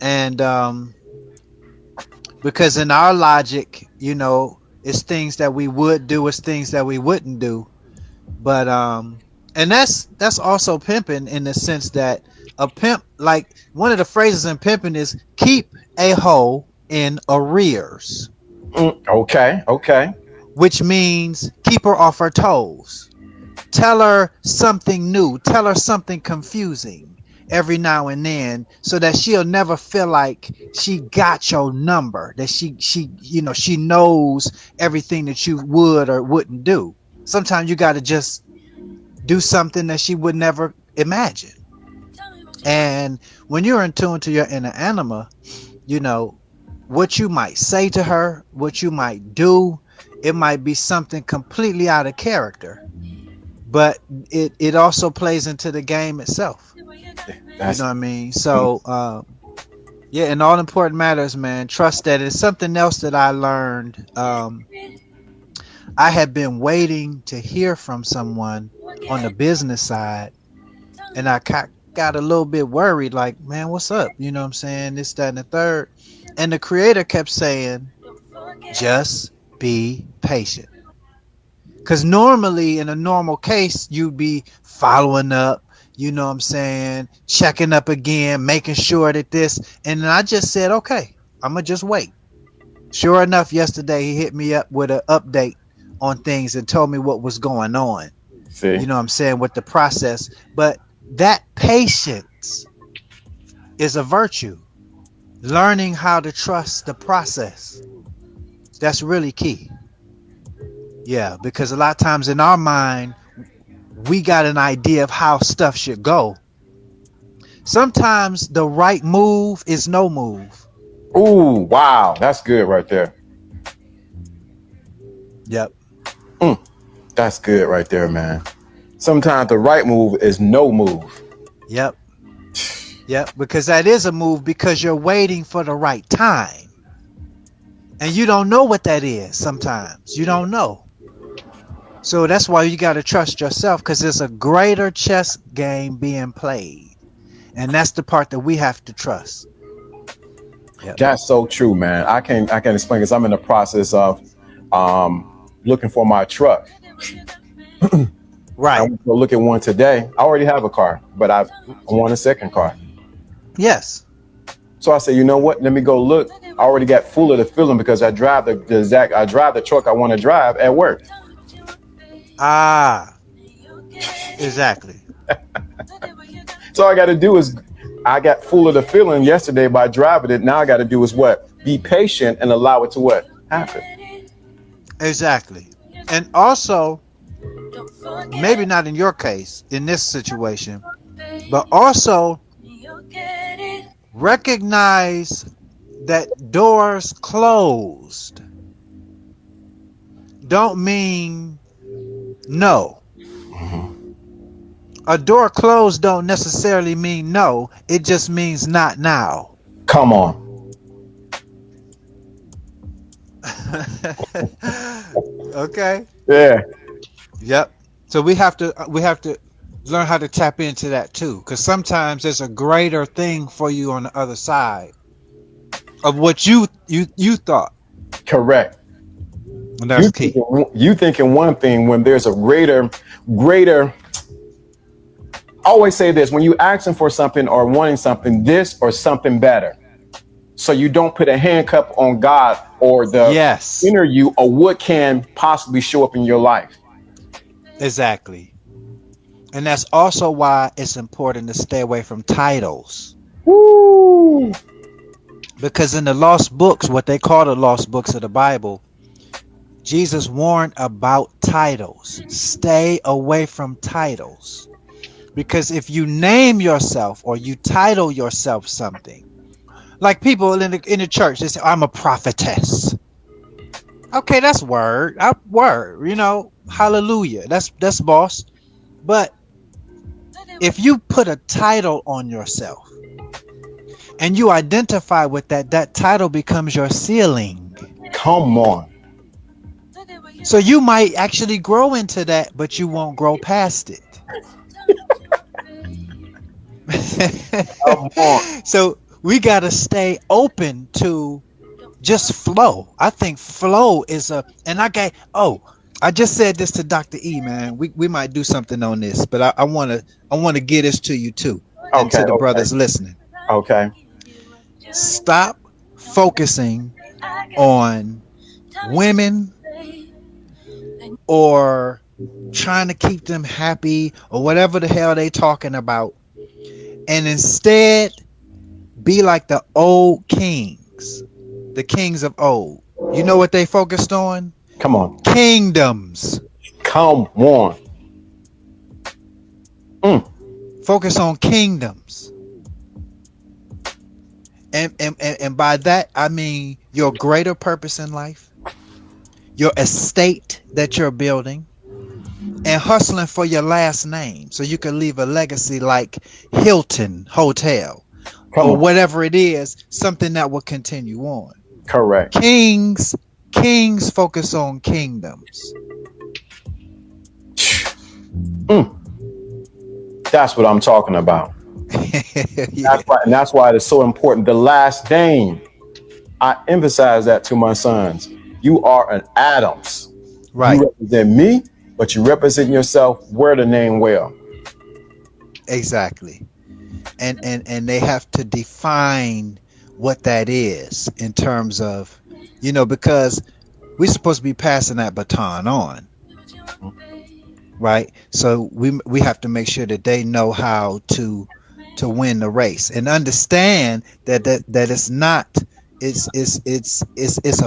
And because in our logic, it's things that we would do, it's things that we wouldn't do. But and that's also pimping in the sense that a pimp, like one of the phrases in pimping is keep a hoe in arrears, Okay, okay. which means keep her off her toes. Tell her something new, tell her something confusing every now and then so that she'll never feel like she got your number, that she knows everything that you would or wouldn't do. Sometimes you got to just do something that she would never imagine. And when you're in tune to your inner anima, you know what you might say to her, what you might do, it might be something completely out of character, but it also plays into the game itself. You know That's what I mean? So yeah, in all important matters, man, trust that. It's something else that I learned. I had been waiting to hear from someone on the business side, and I got a little bit worried, like, man, what's up? You know what I'm saying? This, that, and the third. And the creator kept saying, just be patient. Because normally, in a normal case, you'd be following up, you know what I'm saying, checking up again, making sure that this. And then I just said, okay, I'm going to just wait. Sure enough, yesterday he hit me up with an update on things and told me what was going on. see. You know what I'm saying, with the process. But that patience is a virtue. Learning how to trust the process. That's really key. Yeah, because a lot of times in our mind, we got an idea of how stuff should go. Sometimes the right move is no move. Ooh, wow, that's good right there. Yep. Mm, that's good right there, man. Sometimes the right move is no move. Yep. Yep. Because that is a move because you're waiting for the right time. And you don't know what that is sometimes. You don't know. So that's why you got to trust yourself, because there's a greater chess game being played. And that's the part that we have to trust. Yep. That's so true, man. I can explain because I'm in the process of looking for my truck. I Right. went to look at one today. I already have a car, but I want a second car. Yes. So I said, you know what? Let me go look. I already got full of the feeling because I drive the truck I want to drive at work. Ah, exactly. So all I got to do is, I got full of the feeling yesterday by driving it. Now I got to do is what? Be patient and allow it to what? Happen. Exactly. And also, maybe not in your case, in this situation, but also recognize that doors closed don't mean no. A door closed don't necessarily mean no. It just means not now. Come on. Okay. Yeah. Yep. So we have to learn how to tap into that too, because sometimes there's a greater thing for you on the other side of what you thought, Correct. and that's key. You thinking one thing when there's a greater. I always say this: when you asking for something or wanting something, this or something better. So you don't put a handcuff on God or the Yes, inner you or what can possibly show up in your life. exactly. And that's also why it's important to stay away from titles. Woo! Because in the lost books, what they call the lost books of the Bible, Jesus warned about titles. Stay away from titles. Because if you name yourself or you title yourself something, like people in the church, they say, I'm a prophetess. Okay, that's word. Word, hallelujah. That's boss. But if you put a title on yourself and you identify with that title becomes your ceiling. Come on. So you might actually grow into that, but you won't grow past it. Come on. So we got to stay open to just flow. I think flow is a, and I just said this to Dr. E, man. We might do something on this, but I want to get this to you too, and Okay, to the okay, brothers listening. okay. Stop focusing on women or trying to keep them happy or whatever the hell they talking about, and instead be like the old kings, the kings of old. You know what they focused on? Come on. Kingdoms. Come on. Mm, Focus on kingdoms. And by that I mean your greater purpose in life, your estate that you're building, and hustling for your last name so you can leave a legacy like Hilton Hotel come or on. whatever it is, something that will continue on. Correct. Kings, kings focus on kingdoms. Mm, that's what I'm talking about. Yeah, And that's why it is so important. The last name, I emphasize that to my sons. You are an Adams. You right. represent me, but you represent yourself. Wear the name well. Exactly. And they have to define what that is in terms of, because we're supposed to be passing that baton on, right? So we have to make sure that they know how to win the race and understand that it's not it's a